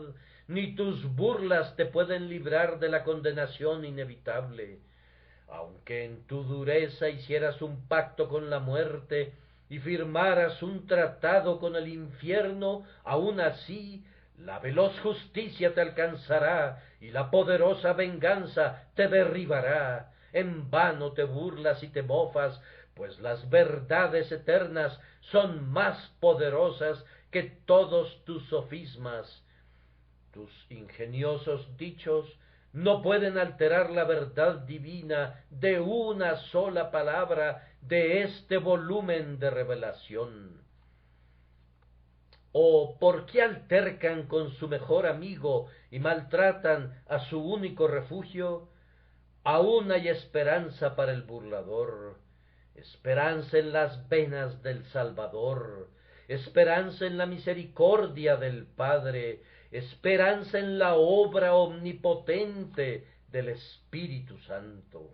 ni tus burlas te pueden librar de la condenación inevitable. Aunque en tu dureza hicieras un pacto con la muerte y firmaras un tratado con el infierno, aun así la veloz justicia te alcanzará y la poderosa venganza te derribará. En vano te burlas y te mofas, pues las verdades eternas son más poderosas que todos tus sofismas. Tus ingeniosos dichos no pueden alterar la verdad divina de una sola palabra de este volumen de revelación. ¿O por qué altercan con su mejor amigo y maltratan a su único refugio? Aún hay esperanza para el burlador, esperanza en las venas del Salvador, esperanza en la misericordia del Padre, esperanza en la obra omnipotente del Espíritu Santo.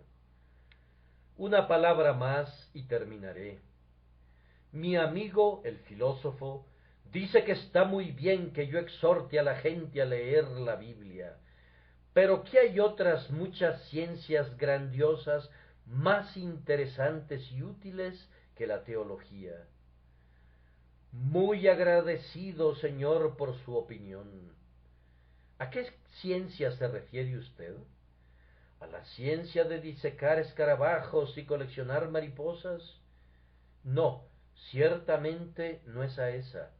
Una palabra más y terminaré. Mi amigo, el filósofo, dice que está muy bien que yo exhorte a la gente a leer la Biblia, pero que hay otras muchas ciencias grandiosas más interesantes y útiles que la teología. Muy agradecido, señor, por su opinión. ¿A qué ciencia se refiere usted? ¿A la ciencia de disecar escarabajos y coleccionar mariposas? No, ciertamente no es a esa.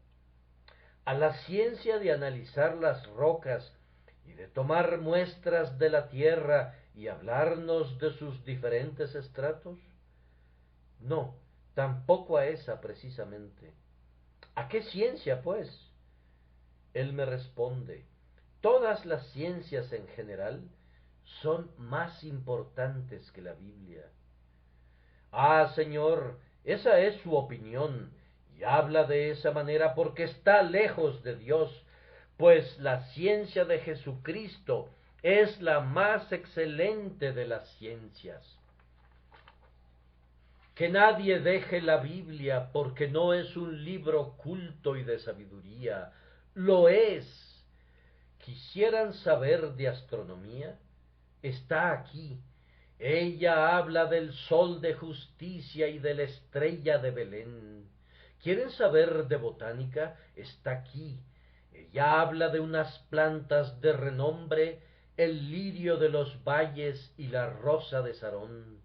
¿A la ciencia de analizar las rocas y de tomar muestras de la tierra y hablarnos de sus diferentes estratos? No, tampoco a esa precisamente. ¿A qué ciencia, pues? Él me responde, todas las ciencias en general son más importantes que la Biblia. Ah, Señor, esa es su opinión, y habla de esa manera porque está lejos de Dios, pues la ciencia de Jesucristo es la más excelente de las ciencias. Que nadie deje la Biblia porque no es un libro culto y de sabiduría. Lo es. ¿Quisieran saber de astronomía? Está aquí. Ella habla del sol de justicia y de la estrella de Belén. ¿Quieren saber de botánica? Está aquí. Ella habla de unas plantas de renombre, el lirio de los valles y la rosa de Sarón.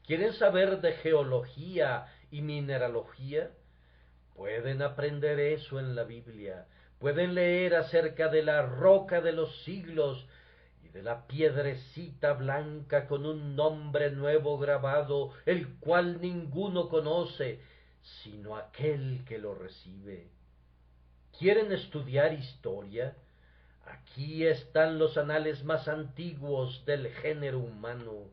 ¿Quieren saber de geología y mineralogía? Pueden aprender eso en la Biblia. Pueden leer acerca de la roca de los siglos y de la piedrecita blanca con un nombre nuevo grabado, el cual ninguno conoce, sino aquel que lo recibe. ¿Quieren estudiar historia? Aquí están los anales más antiguos del género humano.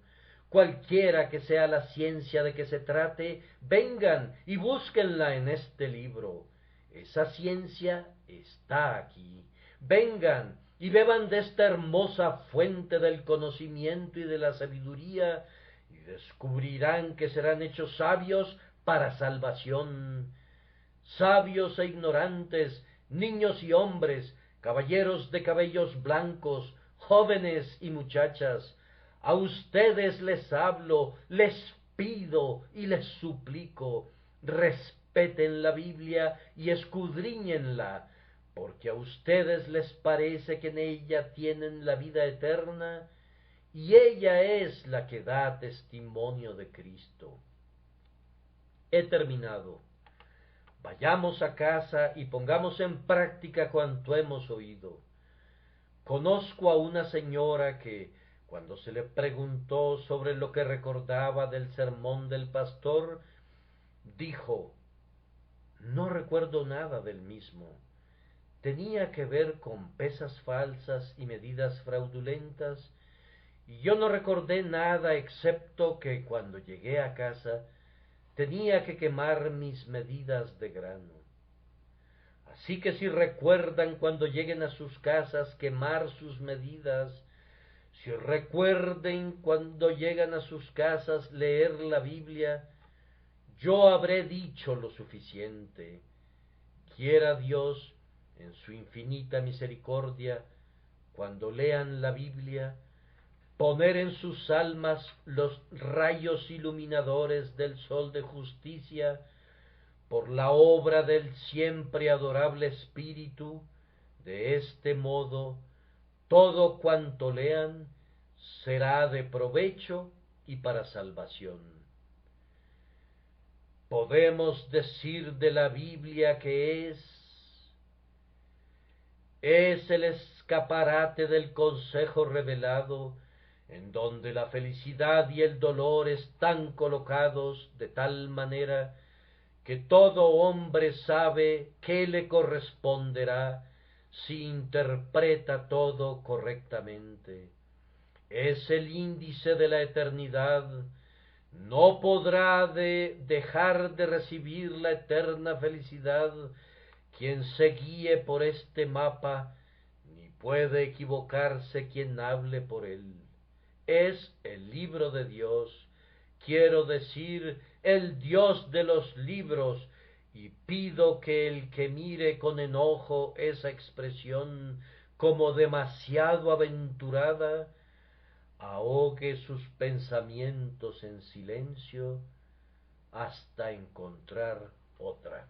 Cualquiera que sea la ciencia de que se trate, vengan y búsquenla en este libro. Esa ciencia está aquí. Vengan y beban de esta hermosa fuente del conocimiento y de la sabiduría, y descubrirán que serán hechos sabios para salvación. Sabios e ignorantes, niños y hombres, caballeros de cabellos blancos, jóvenes y muchachas, a ustedes les hablo, les pido y les suplico, respeten la Biblia y escudriñenla, porque a ustedes les parece que en ella tienen la vida eterna, y ella es la que da testimonio de Cristo. He terminado. Vayamos a casa y pongamos en práctica cuanto hemos oído. Conozco a una señora que, cuando se le preguntó sobre lo que recordaba del sermón del pastor, dijo, no recuerdo nada del mismo. Tenía que ver con pesas falsas y medidas fraudulentas, y yo no recordé nada excepto que cuando llegué a casa tenía que quemar mis medidas de grano. Así que si recuerdan cuando lleguen a sus casas quemar sus medidas, si recuerden cuando llegan a sus casas leer la Biblia, yo habré dicho lo suficiente. Quiera Dios, en su infinita misericordia, cuando lean la Biblia, poner en sus almas los rayos iluminadores del sol de justicia, por la obra del siempre adorable Espíritu. De este modo, todo cuanto lean será de provecho y para salvación. Podemos decir de la Biblia que es el escaparate del consejo revelado, en donde la felicidad y el dolor están colocados de tal manera que todo hombre sabe qué le corresponderá si interpreta todo correctamente. Es el índice de la eternidad, no podrá dejar de recibir la eterna felicidad quien se guíe por este mapa, ni puede equivocarse quien hable por él. Es el libro de Dios, quiero decir, el Dios de los libros, y pido que el que mire con enojo esa expresión como demasiado aventurada, ahogue sus pensamientos en silencio hasta encontrar otra.